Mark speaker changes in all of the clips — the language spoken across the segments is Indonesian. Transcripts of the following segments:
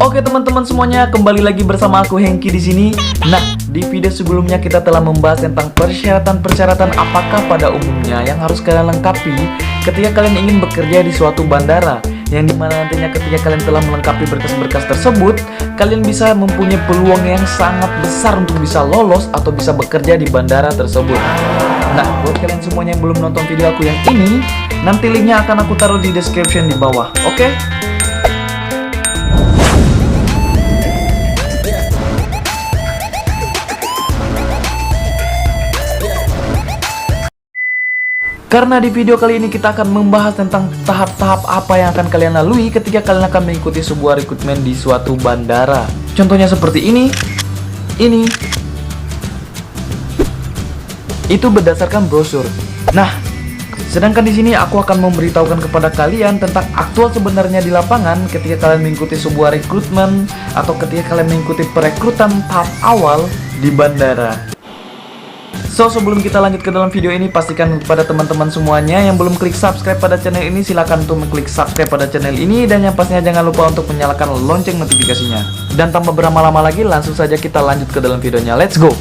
Speaker 1: Oke teman-teman semuanya, kembali lagi bersama aku Hengki di sini. Nah, di video sebelumnya kita telah membahas tentang persyaratan-persyaratan apakah pada umumnya yang harus kalian lengkapi ketika kalian ingin bekerja di suatu bandara, yang dimana nantinya ketika kalian telah melengkapi berkas-berkas tersebut, kalian bisa mempunyai peluang yang sangat besar untuk bisa lolos atau bisa bekerja di bandara tersebut. Nah, buat kalian semuanya yang belum nonton video aku yang ini, nanti linknya akan aku taruh di description di bawah, oke? Karena di video kali ini kita akan membahas tentang tahap-tahap apa yang akan kalian lalui ketika kalian akan mengikuti sebuah rekrutmen di suatu bandara. Contohnya seperti ini. Itu berdasarkan brosur. Nah, sedangkan di sini aku akan memberitahukan kepada kalian tentang aktual sebenarnya di lapangan ketika kalian mengikuti sebuah rekrutmen atau ketika kalian mengikuti perekrutan tahap awal di bandara. So, sebelum kita lanjut ke dalam video ini, pastikan kepada teman-teman semuanya yang belum klik subscribe pada channel ini, silakan untuk mengklik subscribe pada channel ini, dan yang pastinya jangan lupa untuk menyalakan lonceng notifikasinya. Dan tanpa berlama-lama lagi, langsung saja kita lanjut ke dalam videonya. Let's go!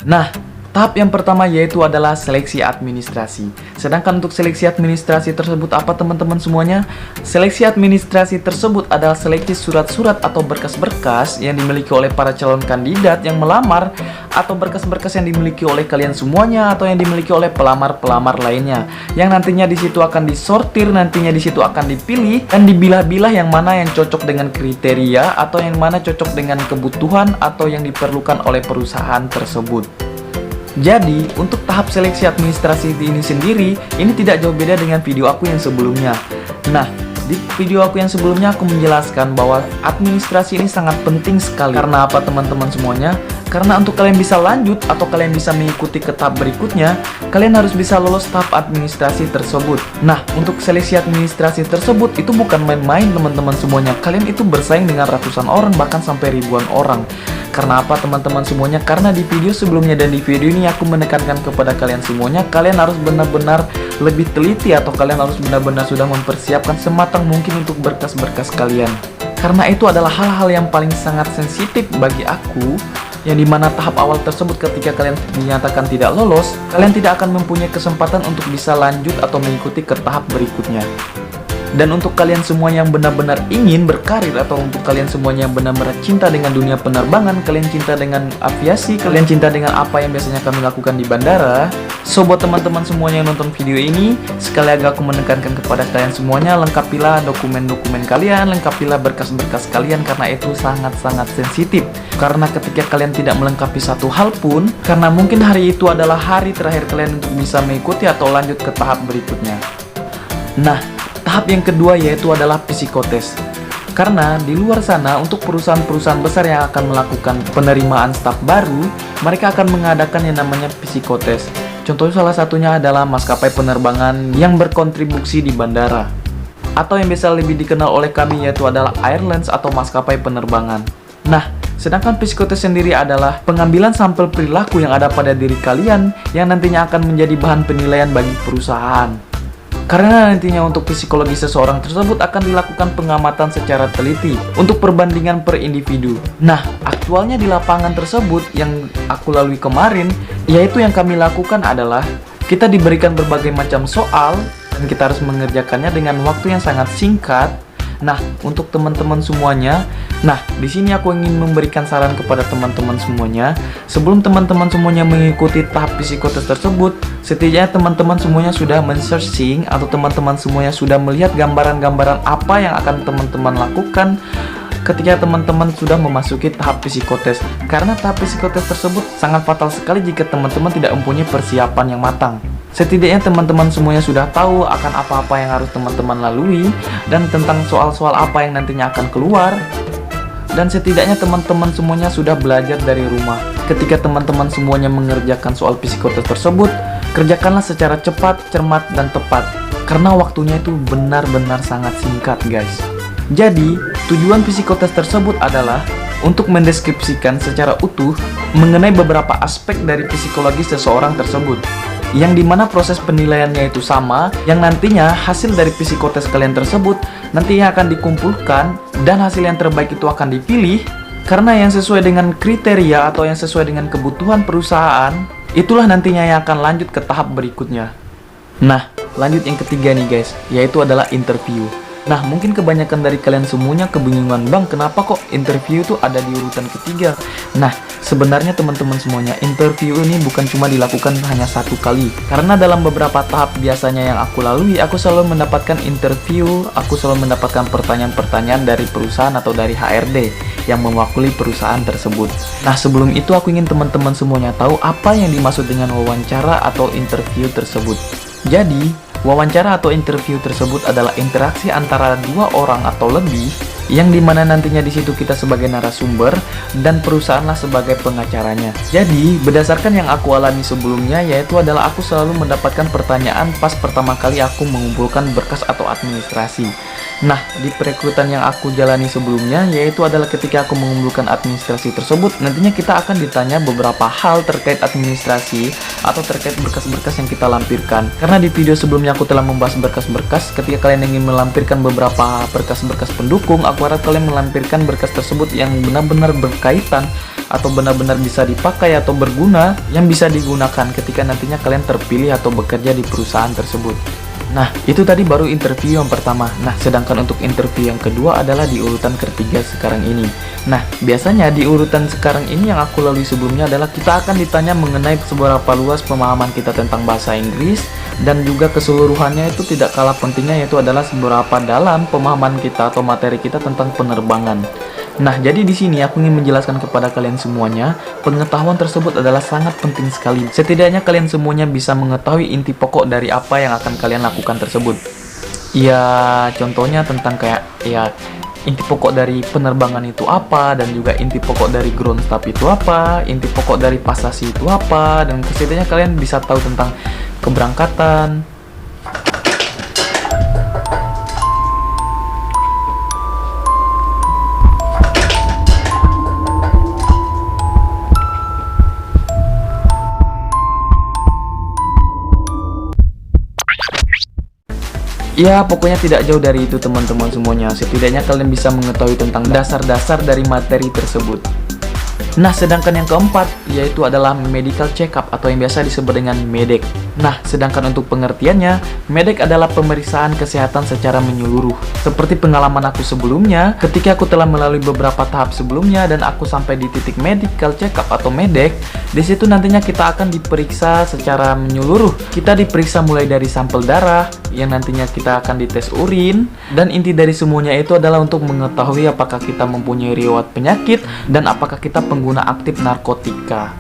Speaker 1: Nah, tahap yang pertama yaitu adalah seleksi administrasi. Sedangkan untuk seleksi administrasi tersebut apa teman-teman semuanya? Seleksi administrasi tersebut adalah seleksi surat-surat atau berkas-berkas yang dimiliki oleh para calon kandidat yang melamar, atau berkas-berkas yang dimiliki oleh kalian semuanya atau yang dimiliki oleh pelamar-pelamar lainnya. Yang nantinya di situ akan disortir, nantinya di situ akan dipilih dan dibilah-bilah yang mana yang cocok dengan kriteria atau yang mana cocok dengan kebutuhan atau yang diperlukan oleh perusahaan tersebut. Jadi, untuk tahap seleksi administrasi ini sendiri, ini tidak jauh beda dengan video aku yang sebelumnya. Nah, di video aku yang sebelumnya aku menjelaskan bahwa administrasi ini sangat penting sekali. Karena apa teman-teman semuanya? Karena untuk kalian bisa lanjut atau kalian bisa mengikuti ke tahap berikutnya, kalian harus bisa lolos tahap administrasi tersebut. Nah, untuk seleksi administrasi tersebut itu bukan main-main teman-teman semuanya. Kalian itu bersaing dengan ratusan orang, bahkan sampai ribuan orang. Karena apa teman-teman semuanya? Karena di video sebelumnya dan di video ini aku menekankan kepada kalian semuanya, kalian harus benar-benar lebih teliti atau kalian harus benar-benar sudah mempersiapkan sematang mungkin untuk berkas-berkas kalian. Karena itu adalah hal-hal yang paling sangat sensitif bagi aku, yang dimana tahap awal tersebut ketika kalian dinyatakan tidak lolos, kalian tidak akan mempunyai kesempatan untuk bisa lanjut atau mengikuti ke tahap berikutnya. Dan untuk kalian semua yang benar-benar ingin berkarir, atau untuk kalian semuanya yang benar-benar cinta dengan dunia penerbangan, kalian cinta dengan aviasi, kalian cinta dengan apa yang biasanya kami lakukan di bandara. So, buat teman-teman semuanya yang nonton video ini, sekali lagi aku menekankan kepada kalian semuanya, lengkapilah dokumen-dokumen kalian, lengkapilah berkas-berkas kalian, karena itu sangat-sangat sensitif. Karena ketika kalian tidak melengkapi satu hal pun, karena mungkin hari itu adalah hari terakhir kalian untuk bisa mengikuti atau lanjut ke tahap berikutnya. Nah, tahap yang kedua yaitu adalah psikotes. Karena di luar sana untuk perusahaan-perusahaan besar yang akan melakukan penerimaan staf baru, mereka akan mengadakan yang namanya psikotes. Contohnya salah satunya adalah maskapai penerbangan yang berkontribusi di bandara, atau yang biasa lebih dikenal oleh kami yaitu adalah airlines atau maskapai penerbangan. Nah, sedangkan psikotes sendiri adalah pengambilan sampel perilaku yang ada pada diri kalian yang nantinya akan menjadi bahan penilaian bagi perusahaan. Karena nantinya untuk psikologi seseorang tersebut akan dilakukan pengamatan secara teliti untuk perbandingan per individu. Nah, aktualnya di lapangan tersebut yang aku lalui kemarin, yaitu yang kami lakukan adalah kita diberikan berbagai macam soal dan kita harus mengerjakannya dengan waktu yang sangat singkat. Nah, untuk teman-teman semuanya, di sini aku ingin memberikan saran kepada teman-teman semuanya. Sebelum teman-teman semuanya mengikuti tahap psikotes tersebut, setidaknya teman-teman semuanya sudah men-searching atau teman-teman semuanya sudah melihat gambaran-gambaran apa yang akan teman-teman lakukan ketika teman-teman sudah memasuki tahap psikotes. Karena tahap psikotes tersebut sangat fatal sekali jika teman-teman tidak mempunyai persiapan yang matang. Setidaknya teman-teman semuanya sudah tahu akan apa-apa yang harus teman-teman lalui dan tentang soal-soal apa yang nantinya akan keluar. Dan setidaknya teman-teman semuanya sudah belajar dari rumah. Ketika teman-teman semuanya mengerjakan soal psikotes tersebut, kerjakanlah secara cepat, cermat, dan tepat. Karena waktunya itu benar-benar sangat singkat, guys. Jadi, tujuan psikotes tersebut adalah untuk mendeskripsikan secara utuh mengenai beberapa aspek dari psikologi seseorang tersebut. yang dimana proses penilaiannya itu sama, yang nantinya hasil dari psikotes kalian tersebut nantinya akan dikumpulkan dan hasil yang terbaik itu akan dipilih karena yang sesuai dengan kriteria atau yang sesuai dengan kebutuhan perusahaan, itulah nantinya yang akan lanjut ke tahap berikutnya. Nah, lanjut yang ketiga nih guys, yaitu adalah interview. Nah, mungkin kebanyakan dari kalian semuanya kebingungan, Bang, kenapa kok interview itu ada di urutan ketiga? Nah, sebenarnya teman-teman semuanya, interview ini bukan cuma dilakukan hanya satu kali. Karena dalam beberapa tahap biasanya yang aku lalui, aku selalu mendapatkan interview, aku selalu mendapatkan pertanyaan-pertanyaan dari perusahaan atau dari HRD yang mewakili perusahaan tersebut. Nah, sebelum itu aku ingin teman-teman semuanya tahu apa yang dimaksud dengan wawancara atau interview tersebut. Jadi, wawancara atau interview tersebut adalah interaksi antara dua orang atau lebih yang dimana nantinya di situ kita sebagai narasumber dan perusahaanlah sebagai pengacaranya. Jadi, berdasarkan yang aku alami sebelumnya, yaitu adalah aku selalu mendapatkan pertanyaan pas pertama kali aku mengumpulkan berkas atau administrasi. Nah, di perekrutan yang aku jalani sebelumnya, yaitu adalah ketika aku mengumpulkan administrasi tersebut, nantinya kita akan ditanya beberapa hal terkait administrasi atau terkait berkas-berkas yang kita lampirkan. Karena di video sebelumnya aku telah membahas berkas-berkas, ketika kalian ingin melampirkan beberapa berkas-berkas pendukung, aku harap kalian melampirkan berkas tersebut yang benar-benar berkaitan atau benar-benar bisa dipakai atau berguna yang bisa digunakan ketika nantinya kalian terpilih atau bekerja di perusahaan tersebut. Nah, itu tadi baru interview yang pertama. Nah, sedangkan untuk interview yang kedua adalah di urutan ketiga sekarang ini. Nah, biasanya di urutan sekarang ini yang aku lalui sebelumnya adalah kita akan ditanya mengenai seberapa luas pemahaman kita tentang bahasa Inggris, dan juga keseluruhannya itu tidak kalah pentingnya, yaitu adalah seberapa dalam pemahaman kita atau materi kita tentang penerbangan. Nah, jadi di sini aku ingin menjelaskan kepada kalian semuanya, pengetahuan tersebut adalah sangat penting sekali. Setidaknya kalian semuanya bisa mengetahui inti pokok dari apa yang akan kalian lakukan tersebut. Ya, contohnya tentang kayak, ya, inti pokok dari penerbangan itu apa, dan juga inti pokok dari ground staff itu apa, inti pokok dari pasasi itu apa, dan setidaknya kalian bisa tahu tentang keberangkatan. Ya, pokoknya tidak jauh dari itu teman-teman semuanya. Setidaknya kalian bisa mengetahui tentang dasar-dasar dari materi tersebut. Nah, sedangkan yang keempat, yaitu adalah medical check-up atau yang biasa disebut dengan medek. Nah, sedangkan untuk pengertiannya, medek adalah pemeriksaan kesehatan secara menyeluruh. Seperti pengalaman aku sebelumnya, ketika aku telah melalui beberapa tahap sebelumnya dan aku sampai di titik medical check-up atau medek, di situ nantinya kita akan diperiksa secara menyeluruh. Kita diperiksa mulai dari sampel darah, yang nantinya kita akan dites urin, dan inti dari semuanya itu adalah untuk mengetahui apakah kita mempunyai riwayat penyakit dan apakah kita pengguna aktif narkotika.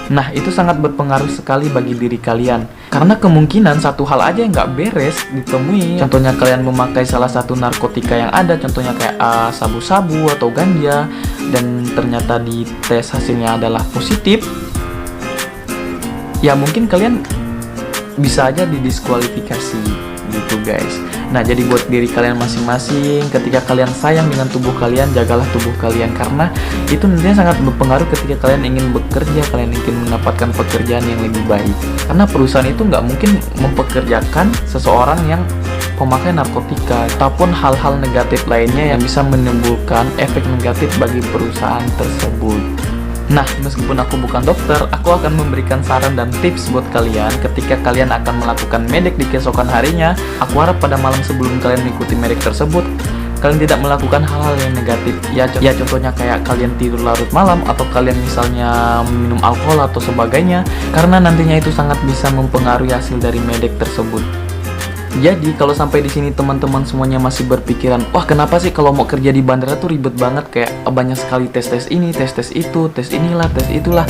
Speaker 1: Nah, itu sangat berpengaruh sekali bagi diri kalian, karena kemungkinan satu hal aja yang nggak beres ditemui. Contohnya kalian memakai salah satu narkotika yang ada, contohnya kayak sabu-sabu atau ganja, dan ternyata di tes hasilnya adalah positif. Ya, mungkin kalian bisa aja didiskualifikasi gitu guys. Nah, jadi buat diri kalian masing-masing, ketika kalian sayang dengan tubuh kalian, jagalah tubuh kalian, karena itu nantinya sangat berpengaruh ketika kalian ingin bekerja, kalian ingin mendapatkan pekerjaan yang lebih baik. Karena perusahaan itu nggak mungkin mempekerjakan seseorang yang pemakai narkotika ataupun hal-hal negatif lainnya yang bisa menimbulkan efek negatif bagi perusahaan tersebut. Nah, meskipun aku bukan dokter, aku akan memberikan saran dan tips buat kalian ketika kalian akan melakukan medek di keesokan harinya. Aku harap pada malam sebelum kalian mengikuti medek tersebut, kalian tidak melakukan hal-hal yang negatif. Ya, contohnya kayak kalian tidur larut malam, atau kalian misalnya minum alkohol atau sebagainya, karena nantinya itu sangat bisa mempengaruhi hasil dari medek tersebut. Jadi kalau sampai di sini teman-teman semuanya masih berpikiran, wah kenapa sih kalau mau kerja di bandara tuh ribet banget, kayak banyak sekali tes-tes ini, tes-tes itu, tes inilah, tes itulah.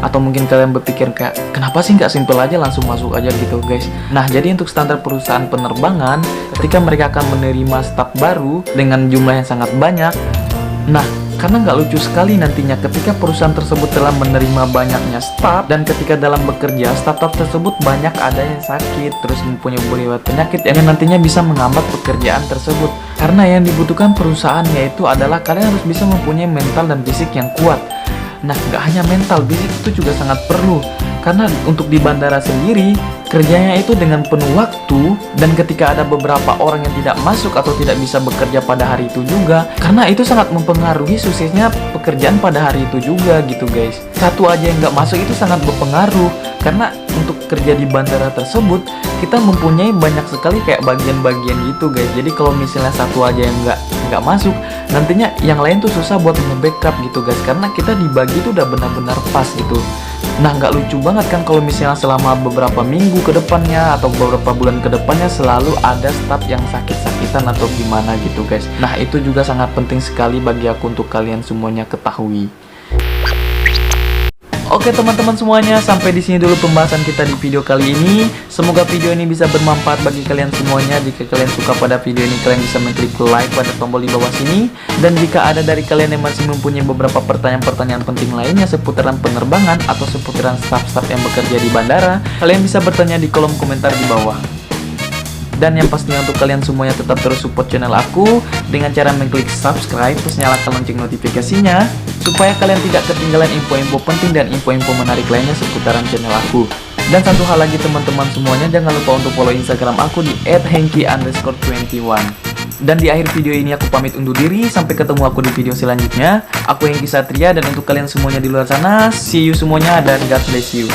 Speaker 1: Atau mungkin kalian berpikir kayak, kenapa sih nggak simple aja langsung masuk aja gitu guys. Nah, jadi untuk standar perusahaan penerbangan, ketika mereka akan menerima staf baru dengan jumlah yang sangat banyak, nah karena nggak lucu sekali nantinya ketika perusahaan tersebut telah menerima banyaknya staf, dan ketika dalam bekerja staf-staf tersebut banyak ada yang sakit, terus mempunyai riwayat penyakit yang nantinya bisa menghambat pekerjaan tersebut. Karena yang dibutuhkan perusahaan yaitu adalah kalian harus bisa mempunyai mental dan fisik yang kuat. Nah, nggak hanya mental, fisik itu juga sangat perlu. Karena untuk di bandara sendiri, kerjanya itu dengan penuh waktu, dan ketika ada beberapa orang yang tidak masuk atau tidak bisa bekerja pada hari itu juga, karena itu sangat mempengaruhi suksesnya pekerjaan pada hari itu juga gitu guys. Satu aja yang nggak masuk itu sangat berpengaruh, karena untuk kerja di bandara tersebut, kita mempunyai banyak sekali kayak bagian-bagian gitu guys. Jadi kalau misalnya satu aja yang nggak masuk, nantinya yang lain tuh susah buat nge-backup gitu guys, karena kita dibagi itu udah benar-benar pas gitu. Nah, nggak lucu banget kan kalau misalnya selama beberapa minggu ke depannya atau beberapa bulan ke depannya selalu ada staff yang sakit-sakitan atau gimana gitu guys. Nah, itu juga sangat penting sekali bagi aku untuk kalian semuanya ketahui. Oke teman-teman semuanya, sampai di sini dulu pembahasan kita di video kali ini. Semoga video ini bisa bermanfaat bagi kalian semuanya. Jika kalian suka pada video ini, kalian bisa mengklik like pada tombol di bawah sini. Dan jika ada dari kalian yang masih mempunyai beberapa pertanyaan-pertanyaan penting lainnya seputaran penerbangan atau seputaran staf-staf yang bekerja di bandara, kalian bisa bertanya di kolom komentar di bawah. Dan yang pastinya untuk kalian semuanya tetap terus support channel aku dengan cara mengklik subscribe terus nyalakan lonceng notifikasinya supaya kalian tidak ketinggalan info-info penting dan info-info menarik lainnya seputaran channel aku. Dan satu hal lagi teman-teman semuanya, jangan lupa untuk follow Instagram aku di @hengki_21. Dan di akhir video ini aku pamit undur diri, sampai ketemu aku di video selanjutnya. Aku Hengki Satria, dan untuk kalian semuanya di luar sana, see you semuanya dan God bless you.